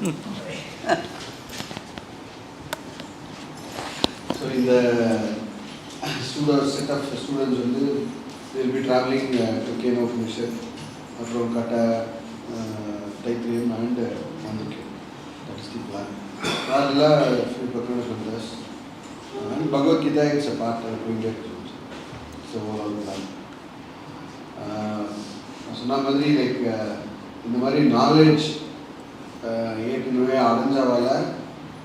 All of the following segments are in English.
So in the set of students, they will be traveling to Keno Mission from Kata, Taitrium and Mandukya. That is the plan. Kerala, few Bhagavad with us. And Bhagavad Gita is a part of doing that. So overall plan. So now like in the very knowledge, ஏற்கனவே அடைஞ்சவால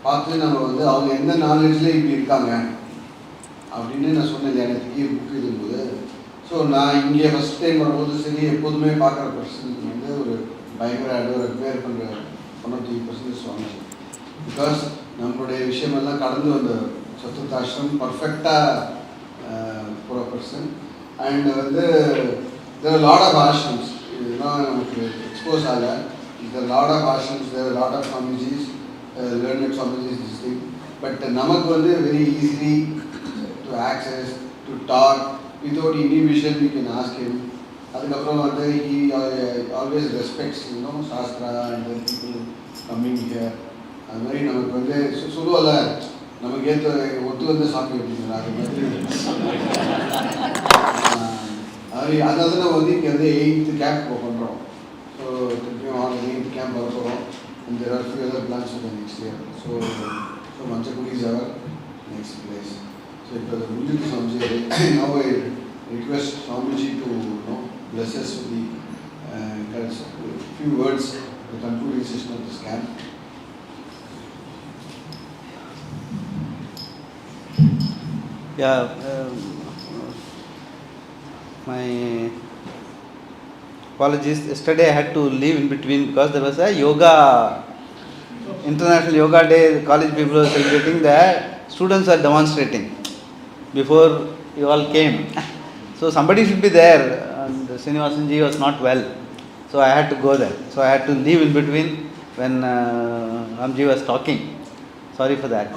பார்த்து நம்ம வந்து அவங்க எந்த நாலேஜில் இப்படி இருக்காங்க அப்படின்னு நான் சொன்னேன் எனக்கு புக் இருக்கும்போது. ஸோ நான் இங்கே ஃபஸ்ட் டைம் வரும்போது சரி எப்போதுமே பார்க்குற பர்சனுக்கு வந்து ஒரு பயங்கர அட்மையர் பண்ணுற one of the persons Swami. Because நம்மளுடைய விஷயமெல்லாம் கடந்து வந்த சத்துர்த்தாஷ்ரம் பர்ஃபெக்டாக போகிற பர்சன். அண்ட் வந்து there are a lot of ashrams. இதெல்லாம் நமக்கு எக்ஸ்போஸ் ஆகலை. There are a lot of ashrams, there are a lot of Swamijis, learned Swamijis, this thing. But namak வந்து very easily to access, to talk, without inhibition we can ask him. அதுக்கப்புறம் வந்து he always respects, Shastra and then people coming here. அது மாதிரி நமக்கு வந்து சொல்லுவல நமக்கு ஏற்ற ஒத்து வந்து சாமி அப்படிங்கிற அது மாதிரி அதனால தான் நம்ம வந்து இங்கே வந்து 8th கேம்ப் பண்ணுறோம். ஸோ திருப்பியும் 8th கேம்ப் வர போகிறோம். And there are few other plans for the next year. So Manchakudi is our next place. So it was a good Swamiji. Now I request Swamiji to bless us with the few words, the concluding session of this camp. Yeah, my apologies. Yesterday I had to leave in between because there was a International Yoga Day. College people were celebrating that. Students are demonstrating before you all came. So somebody should be there, and Srinivasan Ji was not well. So I had to go there. So I had to leave in between when Ramji was talking. Sorry for that.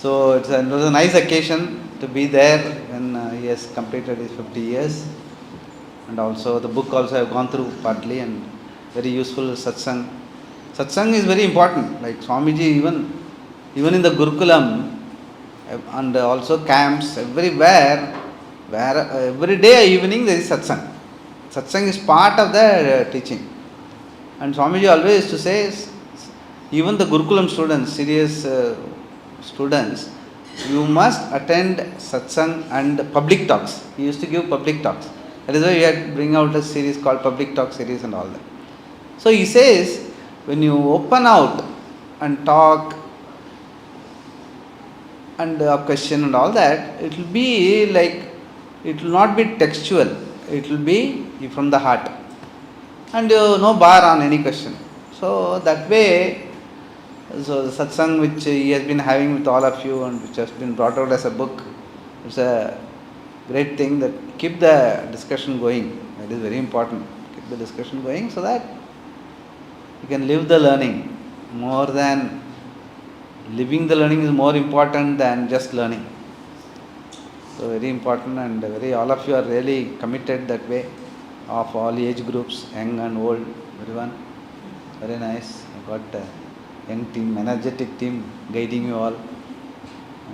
So it was a nice occasion to be there when he has completed his 50 years. And also the book also I have gone through partly, and very useful satsang. Satsang is very important. Like Swamiji, even in the Gurukulam and also camps, everywhere, where every day evening there is satsang. Satsang is part of the teaching. And Swamiji always used to say, even the Gurukulam students, serious students, you must attend satsang and public talks. He used to give public talks. That is why we had to bring out a series called Public Talk series and all that. So he says, when you open out and talk and question and all that, it will be like, it will not be textual. It will be from the heart. And no bar on any question. So that way, so the satsang which he has been having with all of you and which has been brought out as a book, it's a great thing that keep the discussion going. That is very important. Keep the discussion going so that you can live the learning. More than living the learning is more important than just learning. So very important, and all of you are really committed that way, of all age groups, young and old, everyone. Very nice. I got a young team, energetic team guiding you all,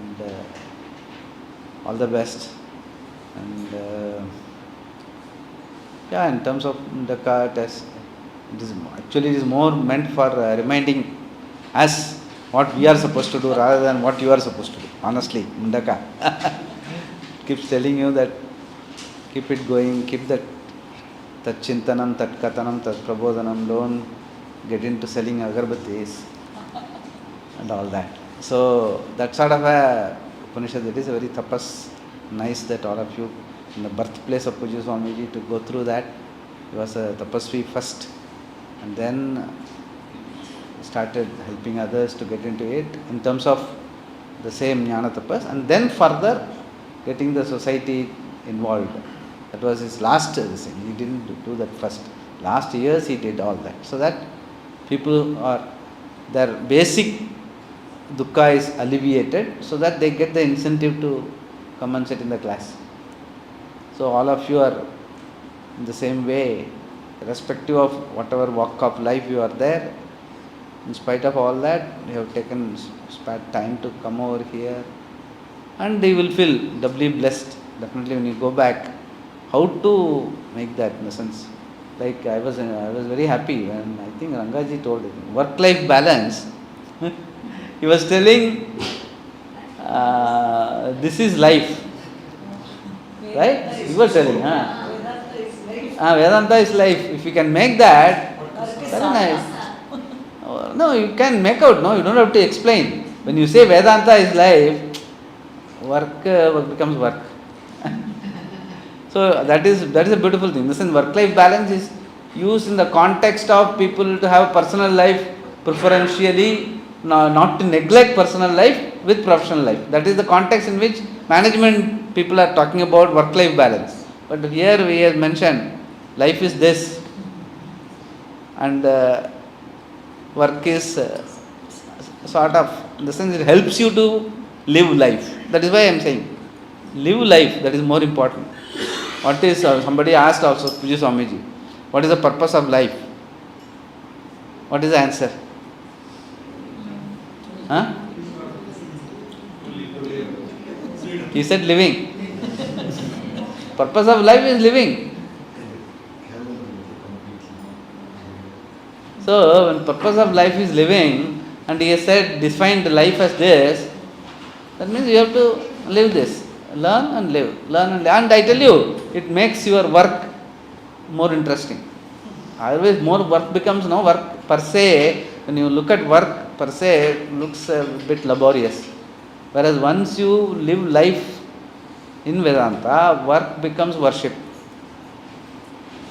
and all the best. And in terms of the test, it is more meant for reminding us what we are supposed to do rather than what you are supposed to do. Honestly, Mundaka keeps telling you that keep it going, keep that chintanam, tat katanam, tat prabodhanam, don't get into selling agarbattis and all that. So that sort of a Upanishad, it is a very tapas. Nice that all of you in the birthplace of Pujya Swamiji to go through that. He was a tapasvi first, and then started helping others to get into it in terms of the same jnana tapas, and then further getting the society involved. That was his last thing. He didn't do that first. Last years he did all that, so that people are, their basic dukkha is alleviated, so that they get the incentive to come and sit in the class. So all of you are in the same way, irrespective of whatever walk of life you are there, In spite of all that, you have taken spare time to come over here, and you will feel doubly blessed definitely when you go back. How to make that, in a sense? Like I was very happy when I think Rangaji told it, work-life balance. He was telling, this is life, right? He was telling, Vedanta is life. If you can make that, very nice. No, you can make out. No, you don't have to explain. When you say Vedanta is life, work becomes work. So that is a beautiful thing. Listen, work-life balance is used in the context of people to have personal life preferentially, not to neglect personal life with professional life. That is the context in which management people are talking about work-life balance. But here we have mentioned life is this, and work is sort of, in the sense it helps you to live life. That is why I am saying, live life, that is more important. What is, somebody asked also, Puja Swamiji, what is the purpose of life? What is the answer? Huh? He said living. Purpose of life is living. So, when purpose of life is living, and he has said, defined life as this, that means you have to live this. Learn and live. Learn and live. And I tell you, it makes your work more interesting. Always more work becomes no work per se. When you look at work per se, it looks a bit laborious. Whereas once you live life in Vedanta, work becomes worship.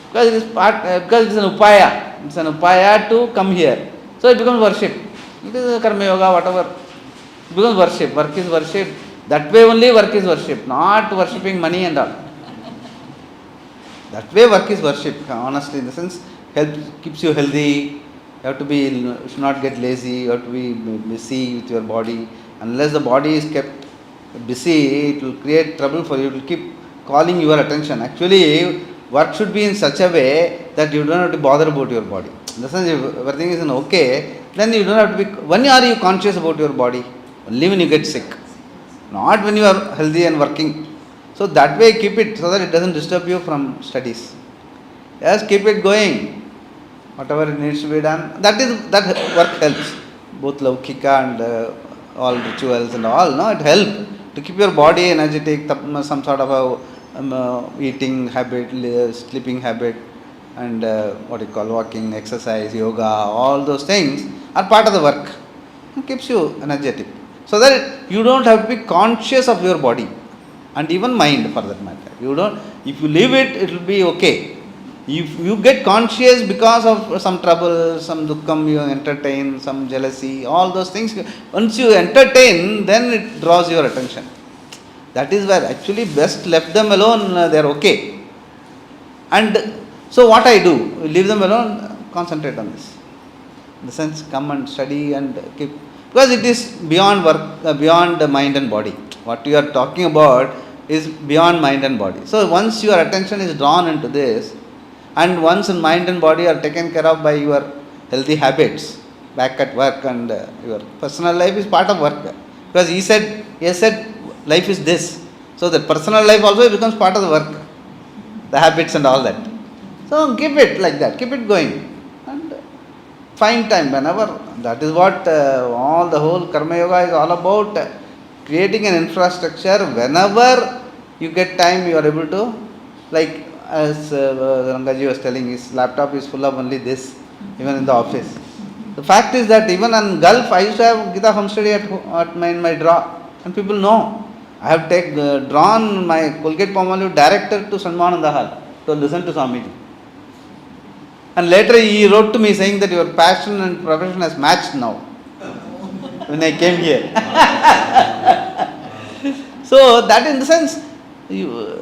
Because it is because it is an upaya. It's an upaya to come here. So it becomes worship. It is a karma yoga, whatever. It becomes worship. Work is worship. That way only work is worship, not worshipping money and all. That way work is worship, honestly, in the sense, keeps you healthy. You have to be, you should not get lazy. You have to be busy with your body. Unless the body is kept busy, it will create trouble for you. It will keep calling your attention. Actually, work should be in such a way that you don't have to bother about your body. In the sense, if everything is okay, then you don't have to be. When are you conscious about your body? Only when you get sick. Not when you are healthy and working. So that way keep it so that it doesn't disturb you from studies. Yes, keep it going. Whatever it needs to be done, that work helps. Both laukika and all rituals and all, no, it helps to keep your body energetic, some sort of a eating habit, sleeping habit, and walking, exercise, yoga, all those things are part of the work. It keeps you energetic. So that you don't have to be conscious of your body and even mind for that matter. If you leave it, it will be okay. If you get conscious because of some trouble, some dukkham you entertain, some jealousy, all those things, once you entertain, then it draws your attention. That is where actually best left them alone, they are okay. And so what I do, leave them alone, concentrate on this. In the sense, come and study and keep. Because it is beyond work, beyond the mind and body. What you are talking about is beyond mind and body. So once your attention is drawn into this, and once mind and body are taken care of by your healthy habits, back at work, and your personal life is part of work. Because he said life is this. So the personal life also becomes part of the work, the habits and all that. So keep it like that, keep it going. And find time whenever. That is what all the whole karma yoga is all about. Creating an infrastructure. Whenever you get time, you are able to, like as Rangaji was telling, his laptop is full of only this, even in the office. The fact is that even on Gulf, I used to have Gita home study in my drawer, and people know. I have drawn my Colgate Palmolive director to Sanmananda Hall to listen to Swamiji. And later he wrote to me saying that your passion and profession has matched now when I came here. So that in the sense, you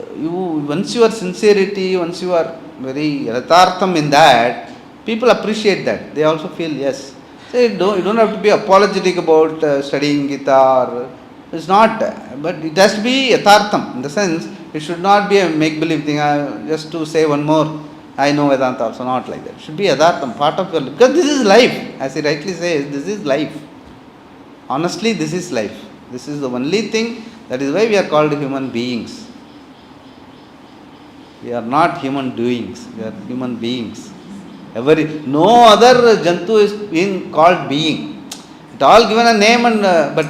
once your sincerity, once you are very yathartham in that, people appreciate that. They also feel yes. So you don't have to be apologetic about studying Gita, or it's not, but it has to be yathartham in the sense it should not be a make-believe thing. Just to say one more, I know Vedanta also, not like that. It should be Yathartham, part of your life. Because this is life, as he rightly says, this is life. Honestly, this is life. This is the only thing, that is why we are called human beings. We are not human doings, we are human beings. No other Jantu is being called being. It all given a name, and but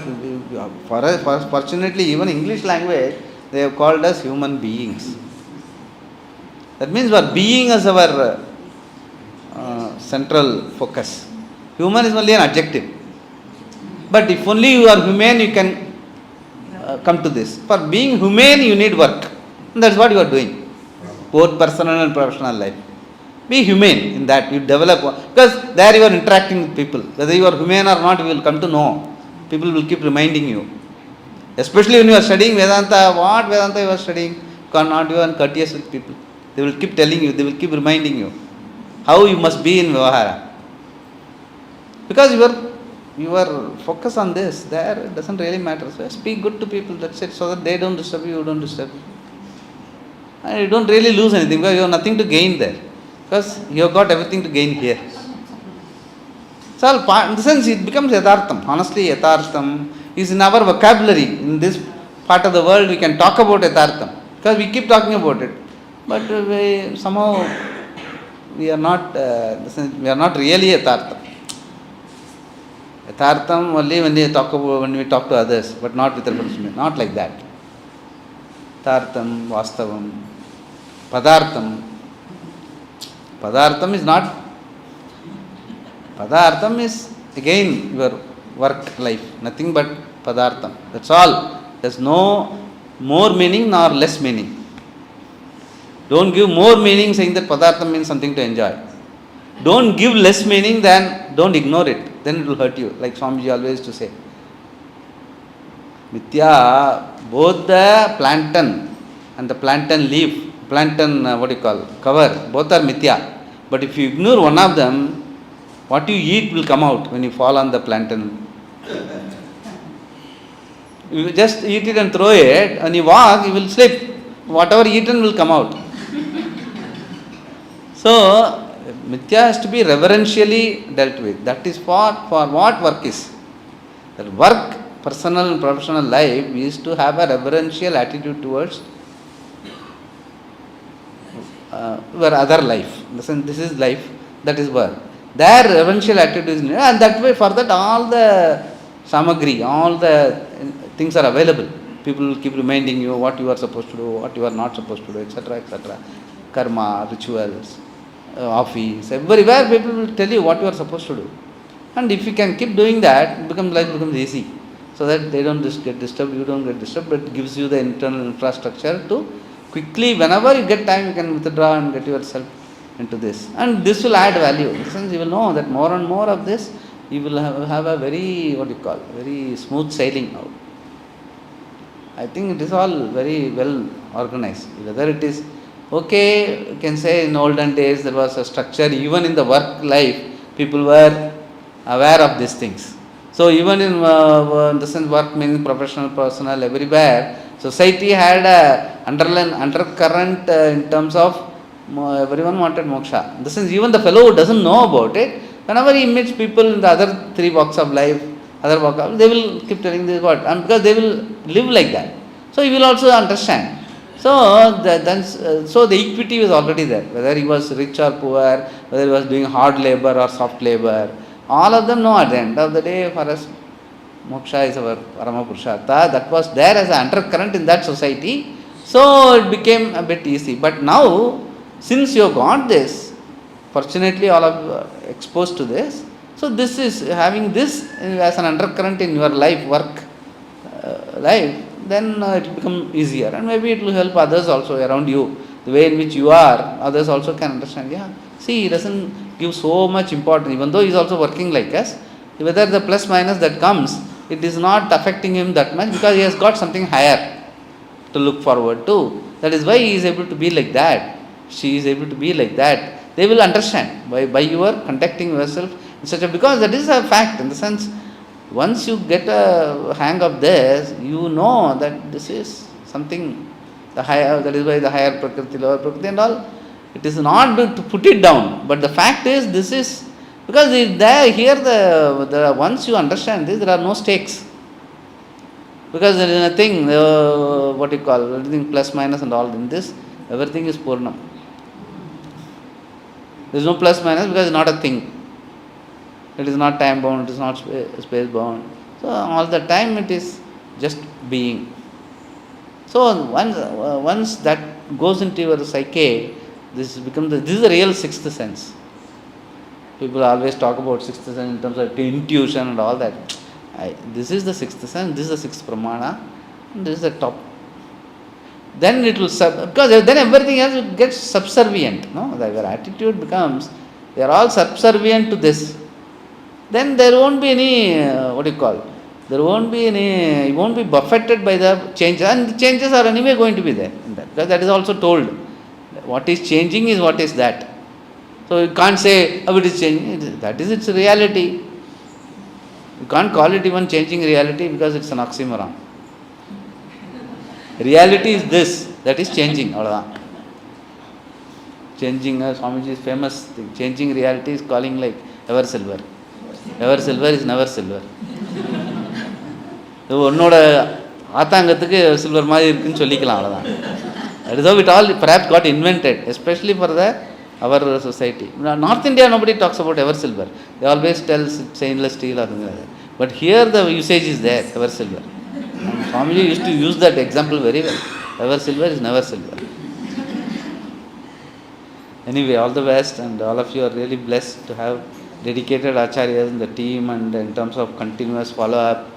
fortunately, even English language, they have called us human beings. That means our being is our central focus. Human is only an adjective. But if only you are humane, you can come to this. For being humane, you need work. And that's what you are doing. Both personal and professional life. Be humane in that. You develop. Because there you are interacting with people. Whether you are humane or not, you will come to know. People will keep reminding you. Especially when you are studying Vedanta, what Vedanta you are studying, you are not even courteous with people. They will keep telling you, they will keep reminding you how you must be in Vyavahara. Because your focus on this, there it doesn't really matter. So speak good to people, that's it, so that they don't disturb you, you don't disturb you. And you don't really lose anything, because you have nothing to gain there. Because you have got everything to gain here. So in the sense it becomes Yathartham. Honestly, Yathartham is in our vocabulary. In this part of the world we can talk about Yathartham. Because we keep talking about it. But somehow we are not really Yathartham. Yathartham only when we talk to others, but not with reference to me. Not like that. Yathartham, Vastavam, Padartham. Padartham is not. Padartham is again your work life. Nothing but Padartham. That's all. There's no more meaning nor less meaning. Don't give more meaning saying that Padartham means something to enjoy. Don't give less meaning, then don't ignore it. Then it will hurt you, like Swamiji always used to say. Mithya, both the plantain and the plantain leaf, cover, both are Mithya. But if you ignore one of them, what you eat will come out when you fall on the plantain. You just eat it and throw it, and you walk, you will slip. Whatever eaten will come out. So, Mithya has to be reverentially dealt with. That is for what work is. That work, personal and professional life, is to have a reverential attitude towards your other life. Listen, this is life, that is work. Their reverential attitude is needed, and that way, for that, all the samagri, all the things are available. People will keep reminding you what you are supposed to do, what you are not supposed to do, etc., etc. Karma, rituals, office, everywhere people will tell you what you are supposed to do. And if you can keep doing that, life becomes easy. So that they don't get disturbed, you don't get disturbed, but it gives you the internal infrastructure to quickly, whenever you get time, you can withdraw and get yourself into this. And this will add value. In the sense, you will know that more and more of this, you will have a very, very smooth sailing out. I think it is all very well organized. Whether it is okay, you can say in olden days there was a structure, even in the work life, people were aware of these things. So even in the sense work means professional, personal, everywhere, society had a undercurrent in terms of everyone wanted moksha. In the sense, even the fellow who doesn't know about it, whenever he meets people in the other three walks of life, they will keep telling this what, and because they will live like that. So he will also understand. So the equity was already there. Whether he was rich or poor, whether he was doing hard labor or soft labor, all of them know at the end of the day, for us, moksha is our Parama Purushārtha. That was there as an undercurrent in that society. So it became a bit easy. But now, since you have got this, fortunately all of you are exposed to this. So this is having this as an undercurrent in your life, work life, then it will become easier, and maybe it will help others also around you. The way in which you are, others also can understand. Yeah, see, he doesn't give so much importance, even though he is also working like us. Whether the plus minus that comes, it is not affecting him that much, because he has got something higher to look forward to. That is why he is able to be like that. She is able to be like that. They will understand by your conducting yourself in such a, because that is a fact, in the sense, once you get a hang of this, you know that this is something, the higher, that is why the higher Prakriti, lower Prakriti and all, It is not to put it down, but the fact is this is because here the once you understand this, there are no stakes. Because there is nothing, what you call, everything plus minus and all in this, everything is Purnam. There is no plus minus because it is not a thing. It is not time bound, it is not space bound. So all the time it is just being. So once that goes into your psyche, this is the real sixth sense. People always talk about sixth sense in terms of intuition and all that. This is the sixth sense, this is the sixth pramana, and this is the top. Then it will because then everything else gets subservient. No, your attitude becomes they are all subservient to this. Then there won't be any there won't be any. You won't be buffeted by the changes, and the changes are anyway going to be there. Because that is also told. What is changing is what is that. So you can't say, oh, it is changing. That is its reality. You can't call it even changing reality because it's an oxymoron. Reality is this, that is changing. Changing, Swamiji's famous thing, changing reality is calling like ever silver. Ever silver is never silver. உன்னோட ஆத்தாங்கத்துக்கு silver மாதிரி இருக்குன்னு சொல்லிக்கலாம் அவ்வளோதான். That is how it all perhaps got invented, especially for our society. North India, nobody talks about ever silver. They always tell stainless steel or something like that. But here the usage is there, ever silver. And Swamiji used to use that example very well. Ever silver is never silver. Anyway, all the best, and all of you are really blessed to have dedicated acharyas in the team, and in terms of continuous follow-up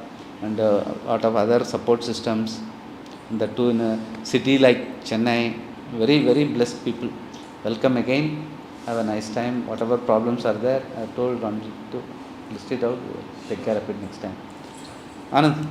and a lot of other support systems. And that too in a city like Chennai. Very, very blessed people. Welcome again. Have a nice time. Whatever problems are there, I have told Ramji to list it out. Take care of it next time. Anand.